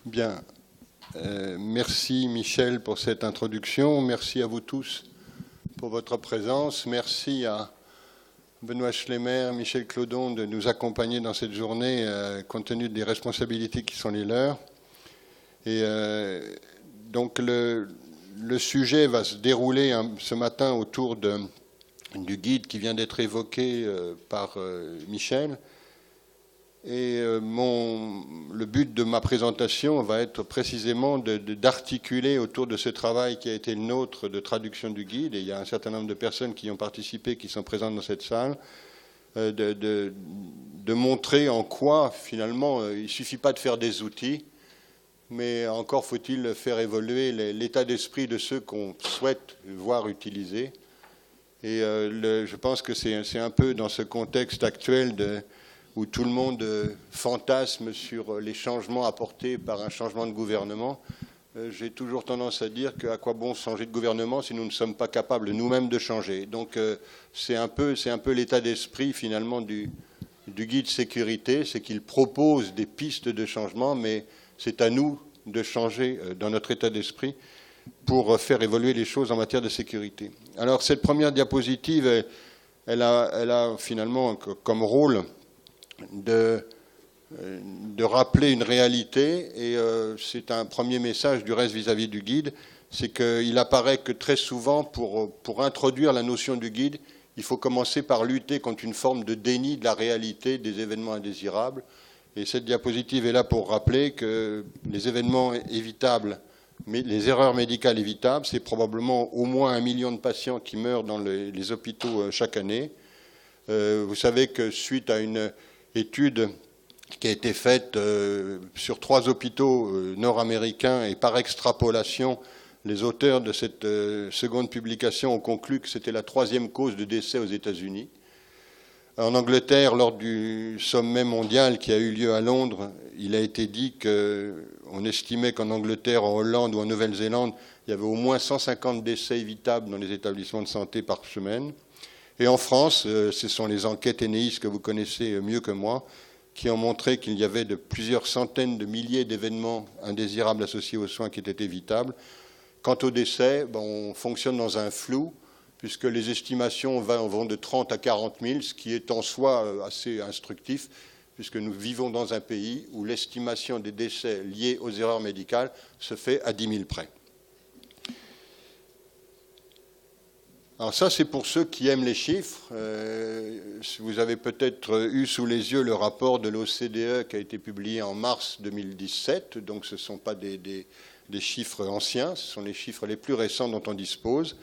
Bien. Merci Michel pour cette introduction. Merci à vous tous pour votre présence. Merci à Benoît Schlemmer, Michel Clodon de nous accompagner dans cette journée compte tenu des responsabilités qui sont les leurs. Et donc le sujet va se dérouler ce matin autour du guide qui vient d'être évoqué par Michel. Et le but de ma présentation va être précisément d'articuler autour de ce travail qui a été le nôtre de traduction du guide, et il y a un certain nombre de personnes qui y ont participé, qui sont présentes dans cette salle, de montrer en quoi, finalement, il ne suffit pas de faire des outils, mais encore faut-il faire évoluer l'état d'esprit de ceux qu'on souhaite voir utiliser. Et je pense que c'est un peu dans ce contexte actuel où tout le monde fantasme sur les changements apportés par un changement de gouvernement. J'ai toujours tendance à dire qu'à quoi bon changer de gouvernement si nous ne sommes pas capables nous-mêmes de changer. Donc c'est un peu l'état d'esprit finalement du guide sécurité, c'est qu'il propose des pistes de changement, mais c'est à nous de changer dans notre état d'esprit pour faire évoluer les choses en matière de sécurité. Alors cette première diapositive, elle a finalement comme rôle de rappeler une réalité, et c'est un premier message du reste vis-à-vis du guide, c'est qu'il apparaît que très souvent, pour introduire la notion du guide, il faut commencer par lutter contre une forme de déni de la réalité des événements indésirables. Et cette diapositive est là pour rappeler que les événements évitables, mais les erreurs médicales évitables, c'est probablement au moins 1 million de patients qui meurent dans les hôpitaux chaque année. Vous savez que suite à une étude qui a été faite sur 3 hôpitaux nord-américains, et par extrapolation, les auteurs de cette seconde publication ont conclu que c'était la 3e cause de décès aux États-Unis. En Angleterre, lors du sommet mondial qui a eu lieu à Londres, il a été dit qu'on estimait qu'en Angleterre, en Hollande ou en Nouvelle-Zélande, il y avait au moins 150 décès évitables dans les établissements de santé par semaine. Et en France, ce sont les enquêtes ENEIS que vous connaissez mieux que moi, qui ont montré qu'il y avait de plusieurs centaines de milliers d'événements indésirables associés aux soins qui étaient évitables. Quant aux décès, on fonctionne dans un flou, puisque les estimations vont de 30 à 40 000, ce qui est en soi assez instructif, puisque nous vivons dans un pays où l'estimation des décès liés aux erreurs médicales se fait à 10 000 près. Alors ça, c'est pour ceux qui aiment les chiffres. Vous avez peut-être eu sous les yeux le rapport de l'OCDE qui a été publié en mars 2017, donc ce ne sont pas des chiffres anciens, ce sont les chiffres les plus récents dont on dispose.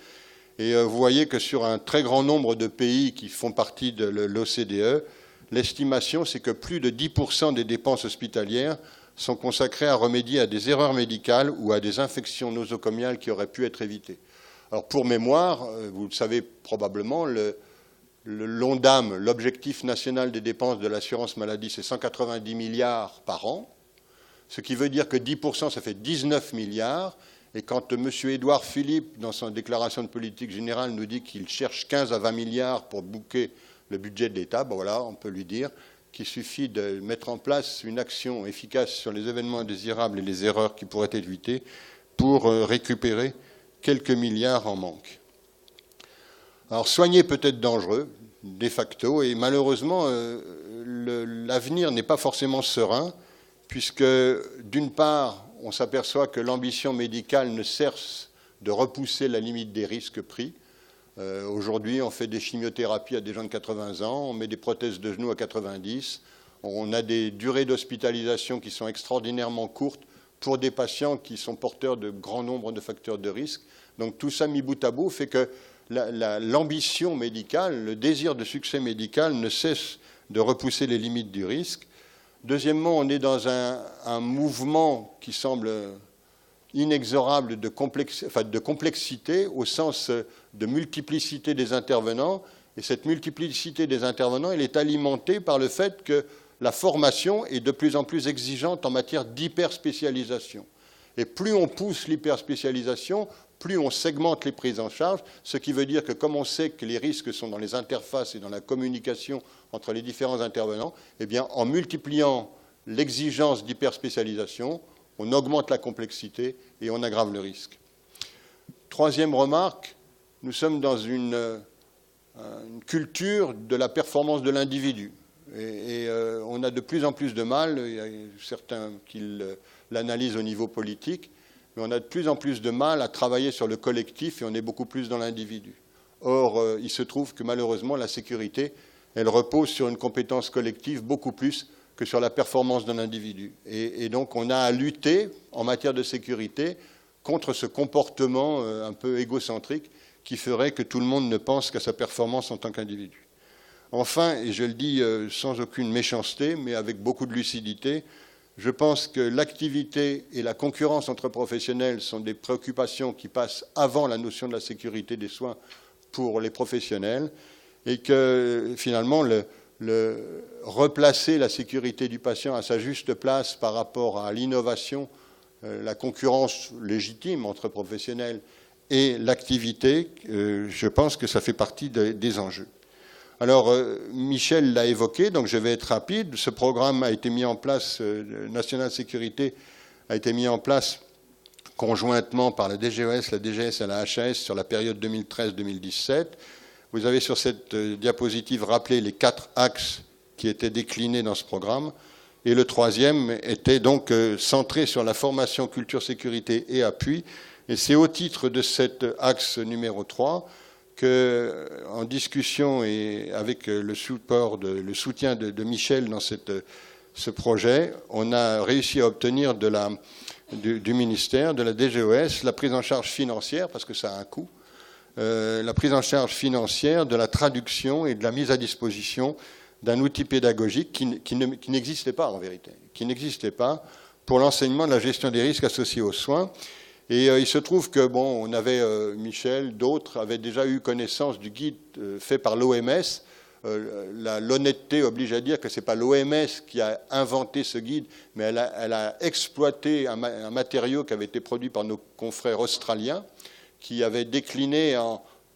Et vous voyez que sur un très grand nombre de pays qui font partie de l'OCDE, l'estimation, c'est que plus de 10% des dépenses hospitalières sont consacrées à remédier à des erreurs médicales ou à des infections nosocomiales qui auraient pu être évitées. Alors pour mémoire, vous le savez probablement, l'ONDAM, l'objectif national des dépenses de l'assurance maladie, c'est 190 milliards par an, ce qui veut dire que 10%, ça fait 19 milliards. Et quand M. Édouard Philippe, dans sa déclaration de politique générale, nous dit qu'il cherche 15 à 20 milliards pour boucler le budget de l'État, voilà, on peut lui dire qu'il suffit de mettre en place une action efficace sur les événements indésirables et les erreurs qui pourraient être évitées pour récupérer quelques milliards en manque. Alors soigner peut être dangereux, de facto, et malheureusement, l'avenir n'est pas forcément serein, puisque d'une part, on s'aperçoit que l'ambition médicale ne cesse de repousser la limite des risques pris. Aujourd'hui, on fait des chimiothérapies à des gens de 80 ans, on met des prothèses de genoux à 90, on a des durées d'hospitalisation qui sont extraordinairement courtes pour des patients qui sont porteurs de grands nombres de facteurs de risque. Donc tout ça mis bout à bout fait que l'ambition médicale, le désir de succès médical ne cesse de repousser les limites du risque. Deuxièmement, on est dans un mouvement qui semble inexorable de complexité au sens de multiplicité des intervenants. Et cette multiplicité des intervenants, elle est alimentée par le fait que la formation est de plus en plus exigeante en matière d'hyperspécialisation. Et plus on pousse l'hyperspécialisation, plus on segmente les prises en charge, ce qui veut dire que comme on sait que les risques sont dans les interfaces et dans la communication entre les différents intervenants, eh bien, en multipliant l'exigence d'hyperspécialisation, on augmente la complexité et on aggrave le risque. Troisième remarque, nous sommes dans une culture de la performance de l'individu. Et on a de plus en plus de mal, il y a certains qui l'analysent au niveau politique, mais on a de plus en plus de mal à travailler sur le collectif et on est beaucoup plus dans l'individu. Or, il se trouve que malheureusement, la sécurité, elle repose sur une compétence collective beaucoup plus que sur la performance d'un individu. Et donc, on a à lutter en matière de sécurité contre ce comportement un peu égocentrique qui ferait que tout le monde ne pense qu'à sa performance en tant qu'individu. Enfin, et je le dis sans aucune méchanceté, mais avec beaucoup de lucidité, je pense que l'activité et la concurrence entre professionnels sont des préoccupations qui passent avant la notion de la sécurité des soins pour les professionnels et que finalement replacer la sécurité du patient à sa juste place par rapport à l'innovation, la concurrence légitime entre professionnels et l'activité, je pense que ça fait partie des enjeux. Alors, Michel l'a évoqué, donc je vais être rapide. Ce programme a été mis en place, National Sécurité a été mis en place conjointement par la DGOS, la DGS et la HAS sur la période 2013-2017. Vous avez sur cette diapositive rappelé les 4 axes qui étaient déclinés dans ce programme. Et le troisième était donc centré sur la formation, culture, sécurité et appui. Et c'est au titre de cet axe numéro 3 qu'en discussion et avec le soutien de Michel dans ce projet, on a réussi à obtenir du ministère, de la DGOS, la prise en charge financière, parce que ça a un coût, la prise en charge financière de la traduction et de la mise à disposition d'un outil pédagogique qui n'existait pas en vérité, qui n'existait pas pour l'enseignement de la gestion des risques associés aux soins. Et il se trouve que, bon, on avait, Michel, d'autres avaient déjà eu connaissance du guide fait par l'OMS. L'honnêteté oblige à dire que ce n'est pas l'OMS qui a inventé ce guide, mais elle a exploité un matériau qui avait été produit par nos confrères australiens, qui avait décliné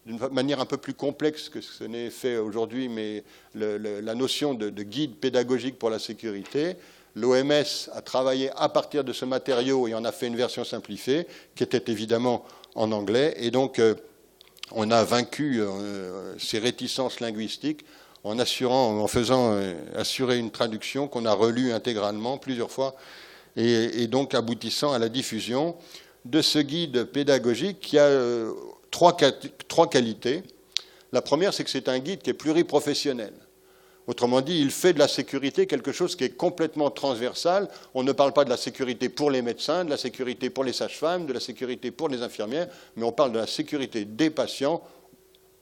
d'une manière un peu plus complexe que ce n'est fait aujourd'hui, mais la notion de guide pédagogique pour la sécurité. L'OMS a travaillé à partir de ce matériau et en a fait une version simplifiée, qui était évidemment en anglais. Et donc, on a vaincu ces réticences linguistiques en faisant assurer une traduction qu'on a relue intégralement plusieurs fois, et donc aboutissant à la diffusion de ce guide pédagogique qui a trois qualités. La première, c'est que c'est un guide qui est pluriprofessionnel. Autrement dit, il fait de la sécurité quelque chose qui est complètement transversal. On ne parle pas de la sécurité pour les médecins, de la sécurité pour les sages-femmes, de la sécurité pour les infirmières, mais on parle de la sécurité des patients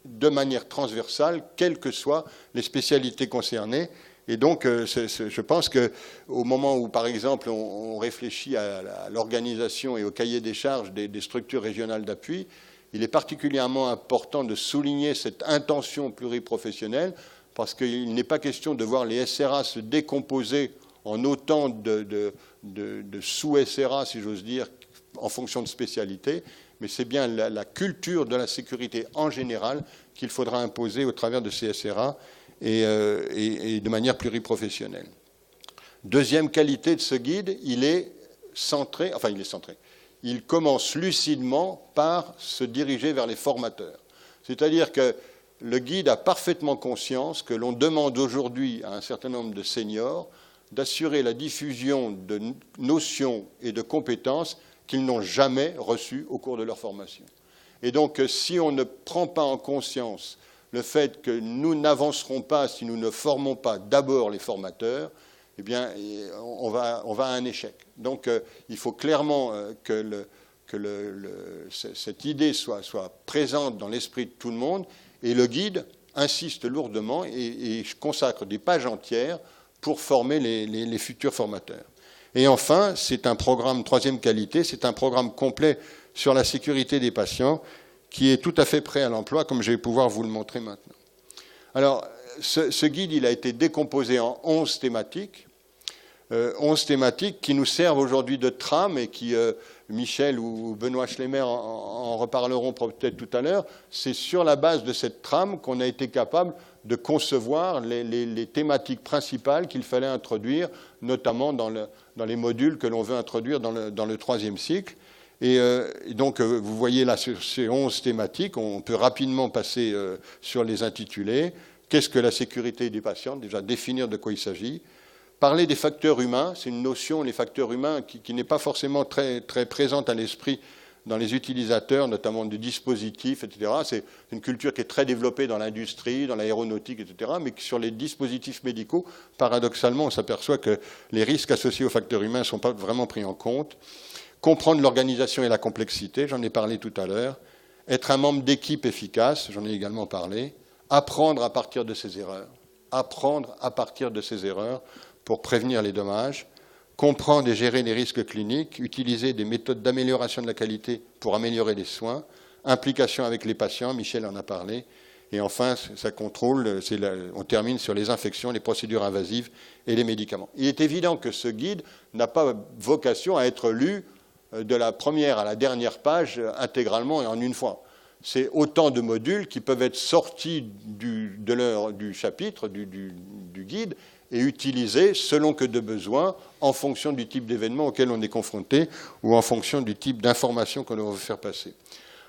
de manière transversale, quelles que soient les spécialités concernées. Et donc, je pense qu'au moment où, par exemple, on réfléchit à l'organisation et au cahier des charges des structures régionales d'appui, il est particulièrement important de souligner cette intention pluriprofessionnelle, parce qu'il n'est pas question de voir les SRA se décomposer en autant de sous-SRA, si j'ose dire, en fonction de spécialité, mais c'est bien la culture de la sécurité en général qu'il faudra imposer au travers de ces SRA et de manière pluriprofessionnelle. Deuxième qualité de ce guide, il commence lucidement par se diriger vers les formateurs. C'est-à-dire que le guide a parfaitement conscience que l'on demande aujourd'hui à un certain nombre de seniors d'assurer la diffusion de notions et de compétences qu'ils n'ont jamais reçues au cours de leur formation. Et donc, si on ne prend pas en conscience le fait que nous n'avancerons pas si nous ne formons pas d'abord les formateurs, eh bien, on va à un échec. Donc, il faut clairement que cette idée soit présente dans l'esprit de tout le monde. Et le guide insiste lourdement et consacre des pages entières pour former les futurs formateurs. Et enfin, c'est un programme, troisième qualité, c'est un programme complet sur la sécurité des patients qui est tout à fait prêt à l'emploi, comme je vais pouvoir vous le montrer maintenant. Alors, ce guide, il a été décomposé en 11 thématiques. 11 thématiques qui nous servent aujourd'hui de trame et qui, Michel ou Benoît Schlemmer en reparleront peut-être tout à l'heure. C'est sur la base de cette trame qu'on a été capable de concevoir les thématiques principales qu'il fallait introduire, notamment dans les modules que l'on veut introduire dans le troisième cycle. Et donc, vous voyez là sur ces 11 thématiques, on peut rapidement passer sur les intitulés. Qu'est-ce que la sécurité du patient? Déjà, définir de quoi il s'agit. Parler des facteurs humains, c'est une notion, les facteurs humains, qui n'est pas forcément très, très présente à l'esprit dans les utilisateurs, notamment du dispositifs, etc. C'est une culture qui est très développée dans l'industrie, dans l'aéronautique, etc., mais sur les dispositifs médicaux, paradoxalement, on s'aperçoit que les risques associés aux facteurs humains ne sont pas vraiment pris en compte. Comprendre l'organisation et la complexité, j'en ai parlé tout à l'heure. Être un membre d'équipe efficace, j'en ai également parlé. Apprendre à partir de ses erreurs. Apprendre à partir de ses erreurs pour prévenir les dommages. Comprendre et gérer les risques cliniques, utiliser des méthodes d'amélioration de la qualité pour améliorer les soins, implication avec les patients, Michel en a parlé, et enfin, ça contrôle, on termine sur les infections, les procédures invasives et les médicaments. Il est évident que ce guide n'a pas vocation à être lu de la première à la dernière page intégralement et en une fois. C'est autant de modules qui peuvent être sortis du chapitre, du guide, et utilisés selon que de besoin, en fonction du type d'événement auquel on est confronté ou en fonction du type d'information que l'on veut faire passer.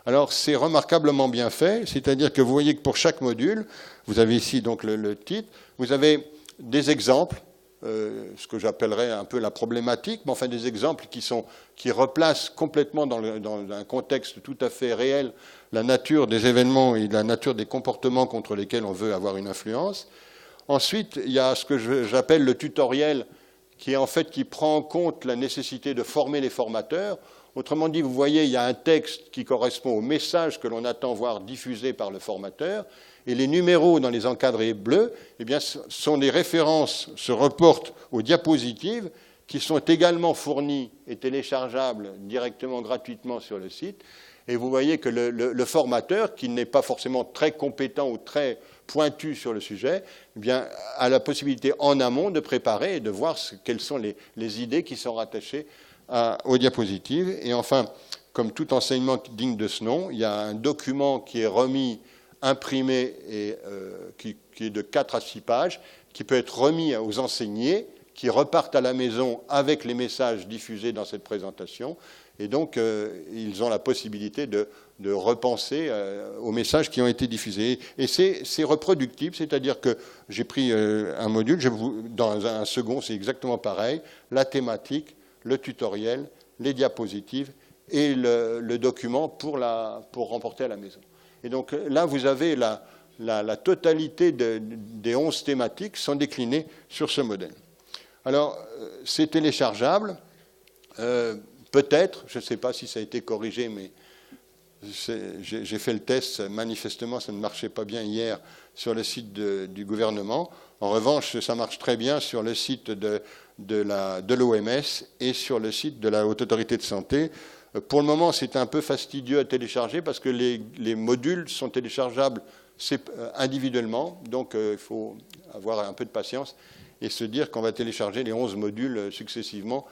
Alors, c'est remarquablement bien fait, c'est-à-dire que vous voyez que pour chaque module, vous avez ici donc le titre, vous avez des exemples, ce que j'appellerais un peu la problématique, mais enfin des exemples qui replacent complètement dans un contexte tout à fait réel la nature des événements et la nature des comportements contre lesquels on veut avoir une influence. Ensuite, il y a ce que j'appelle le tutoriel, qui prend en compte la nécessité de former les formateurs. Autrement dit, vous voyez, il y a un texte qui correspond au message que l'on attend voir diffusé par le formateur, et les numéros dans les encadrés bleus, eh bien, sont des références, se reportent aux diapositives, qui sont également fournies et téléchargeables directement, gratuitement sur le site. Et vous voyez que le formateur, qui n'est pas forcément très compétent ou très pointu sur le sujet, eh bien, a la possibilité en amont de préparer et de voir quelles sont les idées qui sont rattachées aux diapositives. Et enfin, comme tout enseignement digne de ce nom, il y a un document qui est remis, imprimé, et qui est de 4 à 6 pages, qui peut être remis aux enseignés, qui repartent à la maison avec les messages diffusés dans cette présentation. Et donc, ils ont la possibilité de repenser aux messages qui ont été diffusés. Et c'est reproductible, c'est-à-dire que j'ai pris un module, dans un second, c'est exactement pareil, la thématique, le tutoriel, les diapositives et le document pour remporter à la maison. Et donc là, vous avez la totalité des 11 thématiques sont déclinées sur ce modèle. Alors, c'est téléchargeable. Peut-être, je ne sais pas si ça a été corrigé, mais j'ai fait le test, manifestement ça ne marchait pas bien hier sur le site du gouvernement. En revanche, ça marche très bien sur le site de l'OMS et sur le site de la Haute Autorité de Santé. Pour le moment, c'est un peu fastidieux à télécharger parce que les modules sont téléchargeables individuellement, donc il faut avoir un peu de patience et se dire qu'on va télécharger les 11 modules successivement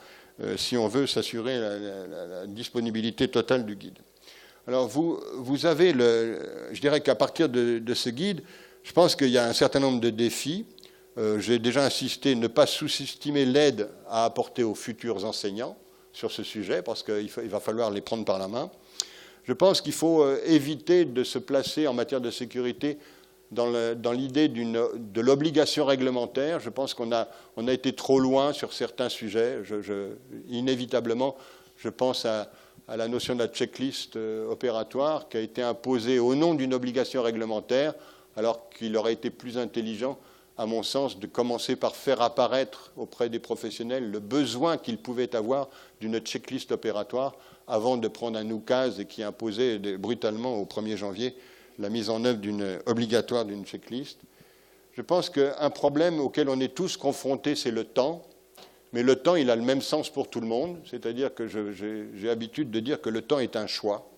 si on veut s'assurer la disponibilité totale du guide. Alors, vous avez je dirais qu'à partir de ce guide, je pense qu'il y a un certain nombre de défis. J'ai déjà insisté, ne pas sous-estimer l'aide à apporter aux futurs enseignants sur ce sujet, parce qu'il va falloir les prendre par la main. Je pense qu'il faut éviter de se placer en matière de sécurité dans l'idée de l'obligation réglementaire. Je pense qu'on a été trop loin sur certains sujets. Inévitablement, je pense à la notion de la checklist opératoire qui a été imposée au nom d'une obligation réglementaire, alors qu'il aurait été plus intelligent, à mon sens, de commencer par faire apparaître auprès des professionnels le besoin qu'ils pouvaient avoir d'une checklist opératoire avant de prendre un oukase qui imposait brutalement au 1er janvier la mise en œuvre obligatoire d'une checklist. Je pense qu'un problème auquel on est tous confrontés, c'est le temps. Mais le temps, il a le même sens pour tout le monde. C'est-à-dire que j'ai l'habitude de dire que le temps est un choix.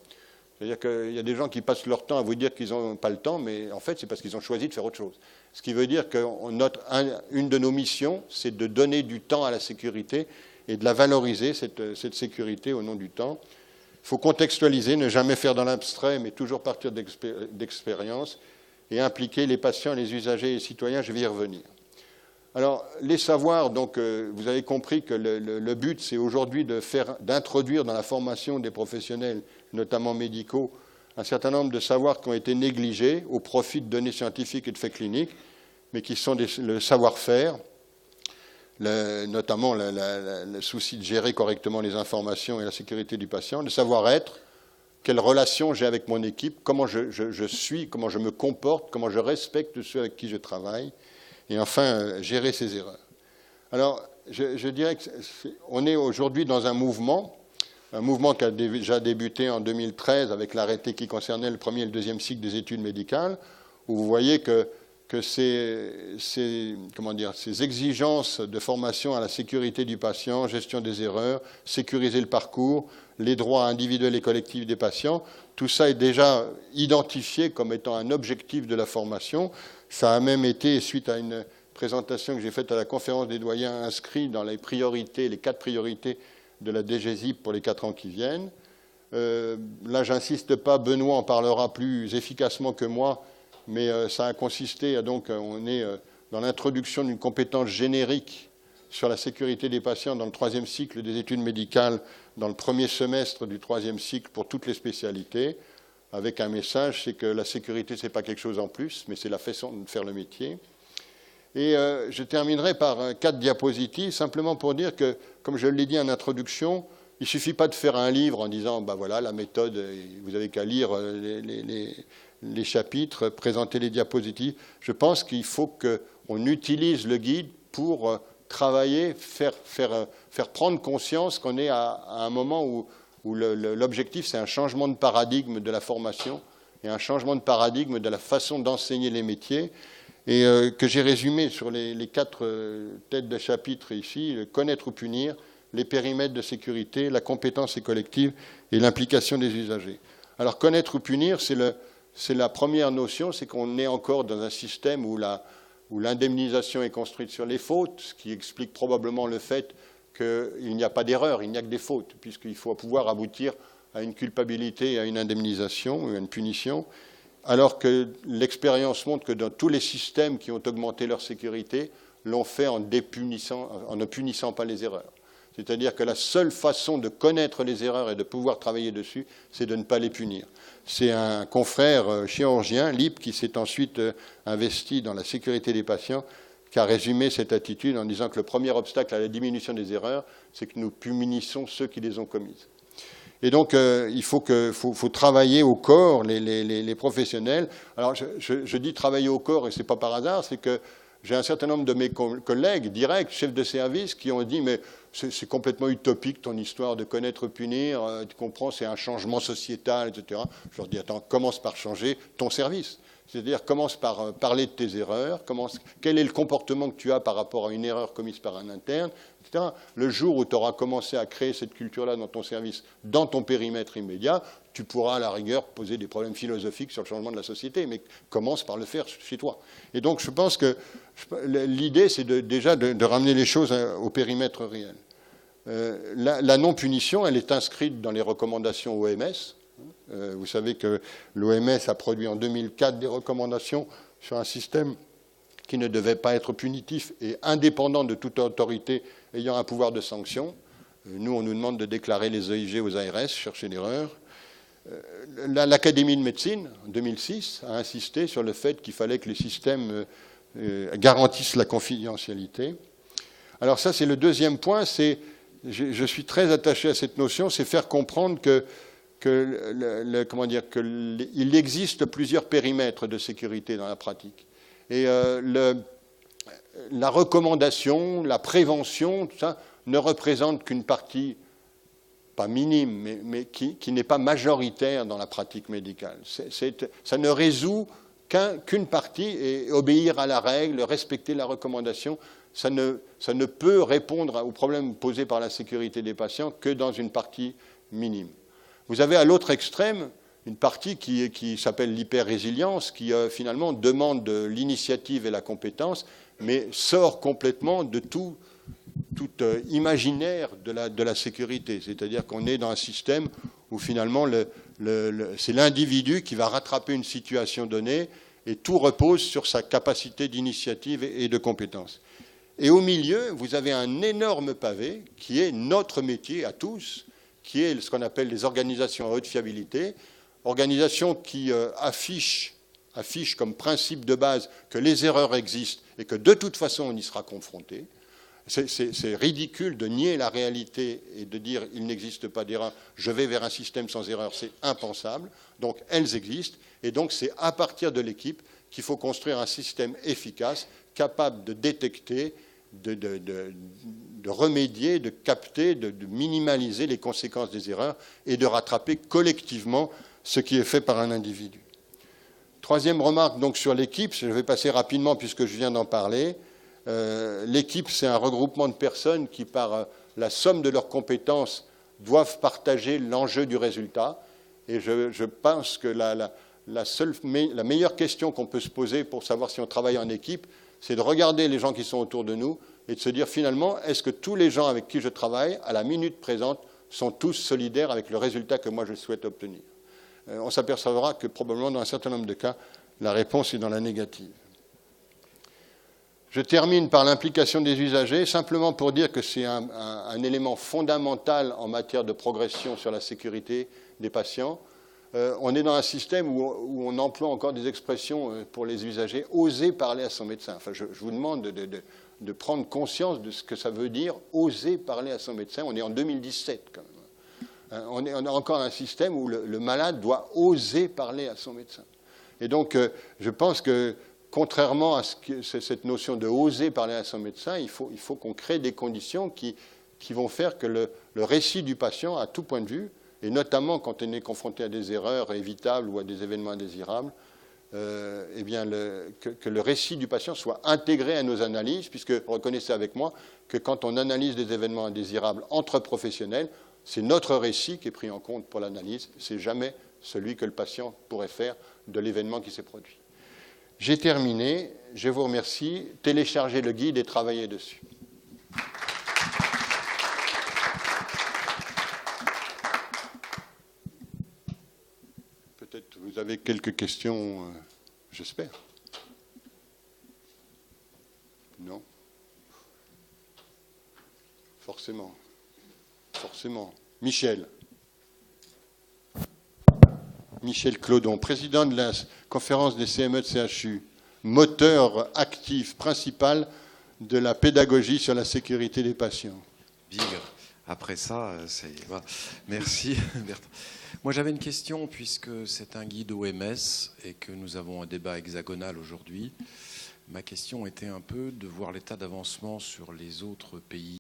C'est-à-dire qu'il y a des gens qui passent leur temps à vous dire qu'ils n'ont pas le temps, mais en fait, c'est parce qu'ils ont choisi de faire autre chose. Ce qui veut dire qu'une de nos missions, c'est de donner du temps à la sécurité et de la valoriser, cette sécurité, au nom du temps. Il faut contextualiser, ne jamais faire dans l'abstrait, mais toujours partir d'expérience. et impliquer les patients, les usagers et les citoyens. Je vais y revenir. Alors, les savoirs, donc, vous avez compris que le but, c'est aujourd'hui d'introduire dans la formation des professionnels, notamment médicaux, un certain nombre de savoirs qui ont été négligés au profit de données scientifiques et de faits cliniques, mais qui sont le savoir-faire, notamment le souci de gérer correctement les informations et la sécurité du patient, le savoir-être, quelle relation j'ai avec mon équipe, comment je suis, comment je me comporte, comment je respecte ceux avec qui je travaille, et enfin, gérer ses erreurs. Alors, je dirais qu'on est aujourd'hui dans un mouvement qui a déjà débuté en 2013 avec l'arrêté qui concernait le premier et le deuxième cycle des études médicales, où vous voyez que ces exigences de formation à la sécurité du patient, gestion des erreurs, sécuriser le parcours, les droits individuels et collectifs des patients, tout ça est déjà identifié comme étant un objectif de la formation. Ça a même été, suite à une présentation que j'ai faite à la conférence des doyens, inscrit dans les priorités, les 4 priorités de la DGSIP pour les 4 ans qui viennent. Là, j'insiste pas, Benoît en parlera plus efficacement que moi, mais ça a consisté, donc on est dans l'introduction d'une compétence générique sur la sécurité des patients dans le 3e cycle des études médicales, dans le premier semestre du 3e cycle pour toutes les spécialités, avec un message, c'est que la sécurité, ce n'est pas quelque chose en plus, mais c'est la façon de faire le métier. Et je terminerai par 4 diapositives, simplement pour dire que, comme je l'ai dit en introduction, il ne suffit pas de faire un livre en disant, ben voilà, la méthode, vous n'avez qu'à lire les chapitres, présenter les diapositives. Je pense qu'il faut qu'on utilise le guide pour travailler, faire prendre conscience qu'on est à un moment où l'objectif, c'est un changement de paradigme de la formation et un changement de paradigme de la façon d'enseigner les métiers, et que j'ai résumé sur les 4 têtes de chapitre ici, connaître ou punir, les périmètres de sécurité, la compétence collective et l'implication des usagers. Alors, connaître ou punir, c'est la première notion, c'est qu'on est encore dans un système où l'indemnisation est construite sur les fautes, ce qui explique probablement le fait qu'il n'y a pas d'erreur, il n'y a que des fautes, puisqu'il faut pouvoir aboutir à une culpabilité et à une indemnisation ou à une punition, alors que l'expérience montre que dans tous les systèmes qui ont augmenté leur sécurité, l'ont fait en ne punissant pas les erreurs. C'est-à-dire que la seule façon de connaître les erreurs et de pouvoir travailler dessus, c'est de ne pas les punir. C'est un confrère chirurgien, Lipp, qui s'est ensuite investi dans la sécurité des patients, qui a résumé cette attitude en disant que le premier obstacle à la diminution des erreurs, c'est que nous punissons ceux qui les ont commises. Et donc, il faut travailler au corps, les professionnels. Alors, je dis travailler au corps, et ce n'est pas par hasard, c'est que j'ai un certain nombre de mes collègues directs, chefs de service, qui ont dit « mais c'est complètement utopique ton histoire de connaître, punir, tu comprends, c'est un changement sociétal, etc. » Je leur dis « attends, commence par changer ton service. C'est-à-dire, commence par parler de tes erreurs, quel est le comportement que tu as par rapport à une erreur commise par un interne, etc. Le jour où tu auras commencé à créer cette culture-là dans ton service, dans ton périmètre immédiat, tu pourras à la rigueur poser des problèmes philosophiques sur le changement de la société, mais commence par le faire chez toi. Et donc, je pense que l'idée, c'est déjà de ramener les choses au périmètre réel. La non-punition, elle est inscrite dans les recommandations OMS. Vous savez que l'OMS a produit en 2004 des recommandations sur un système qui ne devait pas être punitif et indépendant de toute autorité ayant un pouvoir de sanction. Nous, on nous demande de déclarer les EIG aux ARS, chercher l'erreur. L'Académie de médecine, en 2006, a insisté sur le fait qu'il fallait que les systèmes garantissent la confidentialité. Alors ça, c'est le deuxième point. Je suis très attaché à cette notion, c'est faire comprendre qu'il existe plusieurs périmètres de sécurité dans la pratique. Et la recommandation, la prévention, tout ça, ne représente qu'une partie, pas minime, mais qui n'est pas majoritaire dans la pratique médicale. Ça ne résout qu'une partie, et obéir à la règle, respecter la recommandation, ça ne peut répondre aux problèmes posés par la sécurité des patients que dans une partie minime. Vous avez à l'autre extrême une partie qui s'appelle l'hyper-résilience, qui finalement demande l'initiative et la compétence, mais sort complètement de tout imaginaire de la sécurité. C'est-à-dire qu'on est dans un système où finalement c'est l'individu qui va rattraper une situation donnée et tout repose sur sa capacité d'initiative et de compétence. Et au milieu, vous avez un énorme pavé qui est notre métier à tous, qui est ce qu'on appelle les organisations à haute fiabilité, organisations qui affichent comme principe de base que les erreurs existent et que de toute façon on y sera confronté. C'est ridicule de nier la réalité et de dire il n'existe pas d'erreur, je vais vers un système sans erreur, c'est impensable. Donc elles existent et donc c'est à partir de l'équipe qu'il faut construire un système efficace, capable de détecter, de remédier, de capter, de minimaliser les conséquences des erreurs et de rattraper collectivement ce qui est fait par un individu. Troisième remarque donc sur l'équipe, je vais passer rapidement puisque je viens d'en parler. L'équipe, c'est un regroupement de personnes qui, par la somme de leurs compétences, doivent partager l'enjeu du résultat. Et je pense que la meilleure question qu'on peut se poser pour savoir si on travaille en équipe, c'est de regarder les gens qui sont autour de nous et de se dire finalement, est-ce que tous les gens avec qui je travaille, à la minute présente, sont tous solidaires avec le résultat que moi je souhaite obtenir? On s'apercevra que probablement dans un certain nombre de cas, la réponse est dans la négative. Je termine par l'implication des usagers, simplement pour dire que c'est un élément fondamental en matière de progression sur la sécurité des patients. On est dans un système où on emploie encore des expressions pour les usagers, oser parler à son médecin. Enfin, je vous demande de prendre conscience de ce que ça veut dire, oser parler à son médecin. On est en 2017 quand même. On a encore un système où le malade doit oser parler à son médecin. Et donc, je pense que contrairement à cette notion de oser parler à son médecin, il faut qu'on crée des conditions qui vont faire que le récit du patient, à tout point de vue, et notamment quand on est confronté à des erreurs évitables ou à des événements indésirables, eh bien que le récit du patient soit intégré à nos analyses, puisque reconnaissez avec moi que quand on analyse des événements indésirables entre professionnels, c'est notre récit qui est pris en compte pour l'analyse, c'est jamais celui que le patient pourrait faire de l'événement qui s'est produit. J'ai terminé, je vous remercie. Téléchargez le guide et travaillez dessus. Peut-être vous avez quelques questions, j'espère. Non? Forcément. Forcément. Michel Clodon, président de la conférence des CME de CHU, moteur actif principal de la pédagogie sur la sécurité des patients. Bigre. Après ça, voilà. Merci Bertrand. Moi j'avais une question puisque c'est un guide OMS et que nous avons un débat hexagonal aujourd'hui. Ma question était un peu de voir l'état d'avancement sur les autres pays